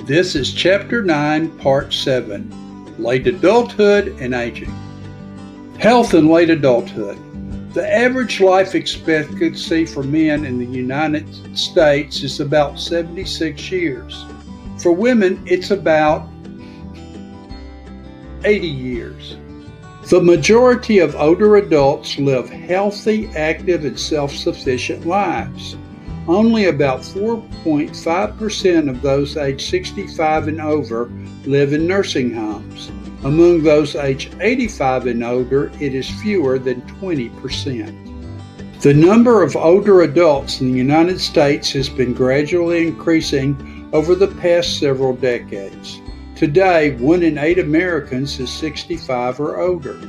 This is Chapter 9, Part 7, Late Adulthood and Aging. Health in late adulthood. The average life expectancy for men in the United States is about 76 years. For women, it's about 80 years. The majority of older adults live healthy, active, and self-sufficient lives. Only about 4.5% of those aged 65 and over live in nursing homes. Among those aged 85 and older, it is fewer than 20%. The number of older adults in the United States has been gradually increasing over the past several decades. Today, 1 in 8 Americans is 65 or older.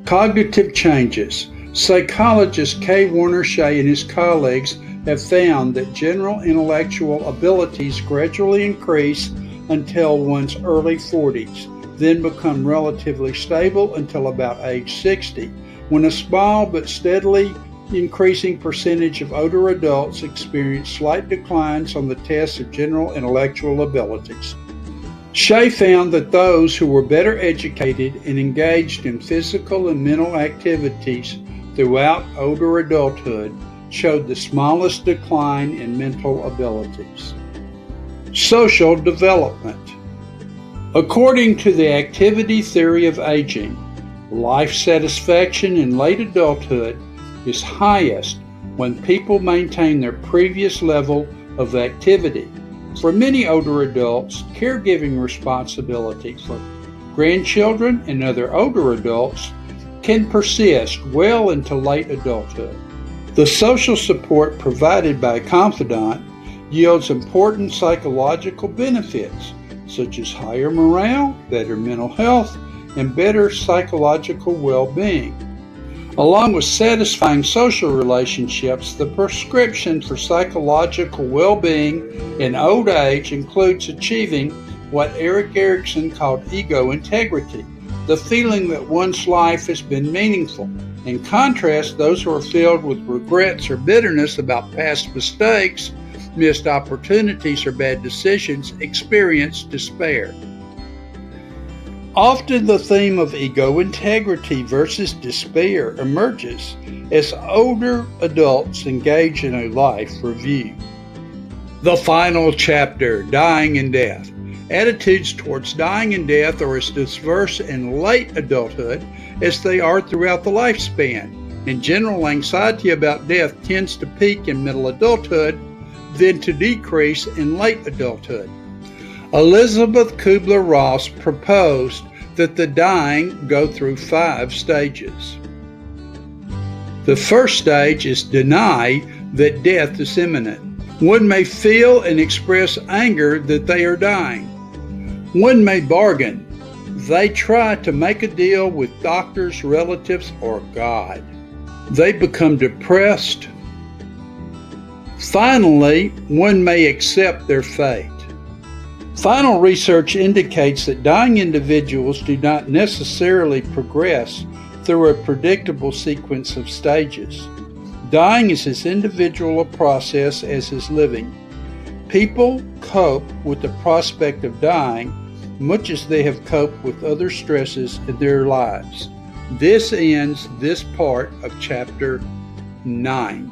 Cognitive changes. Psychologist K. Warner Shea and his colleagues have found that general intellectual abilities gradually increase until one's early 40s, then become relatively stable until about age 60, when a small but steadily increasing percentage of older adults experience slight declines on the test of general intellectual abilities. Shea found that those who were better educated and engaged in physical and mental activities throughout older adulthood showed the smallest decline in mental abilities. Social development. According to the activity theory of aging, life satisfaction in late adulthood is highest when people maintain their previous level of activity. For many older adults, caregiving responsibility for grandchildren and other older adults can persist well into late adulthood. The social support provided by a confidant yields important psychological benefits, such as higher morale, better mental health, and better psychological well-being. Along with satisfying social relationships, the prescription for psychological well-being in old age includes achieving what Erik Erikson called ego integrity, the feeling that one's life has been meaningful. In contrast, those who are filled with regrets or bitterness about past mistakes, missed opportunities, or bad decisions experience despair. Often the theme of ego integrity versus despair emerges as older adults engage in a life review. The final chapter, dying and death. Attitudes towards dying and death are as diverse in late adulthood as they are throughout the lifespan, and general anxiety about death tends to peak in middle adulthood, then to decrease in late adulthood. Elizabeth Kubler-Ross proposed that the dying go through 5 stages. The first stage is deny that death is imminent. One may feel and express anger that they are dying. One may bargain. They try to make a deal with doctors, relatives, or God. They become depressed. Finally, one may accept their fate. Final research indicates that dying individuals do not necessarily progress through a predictable sequence of stages. Dying is as individual a process as is living. People cope with the prospect of dying much as they have coped with other stresses in their lives. This ends this part of Chapter 9.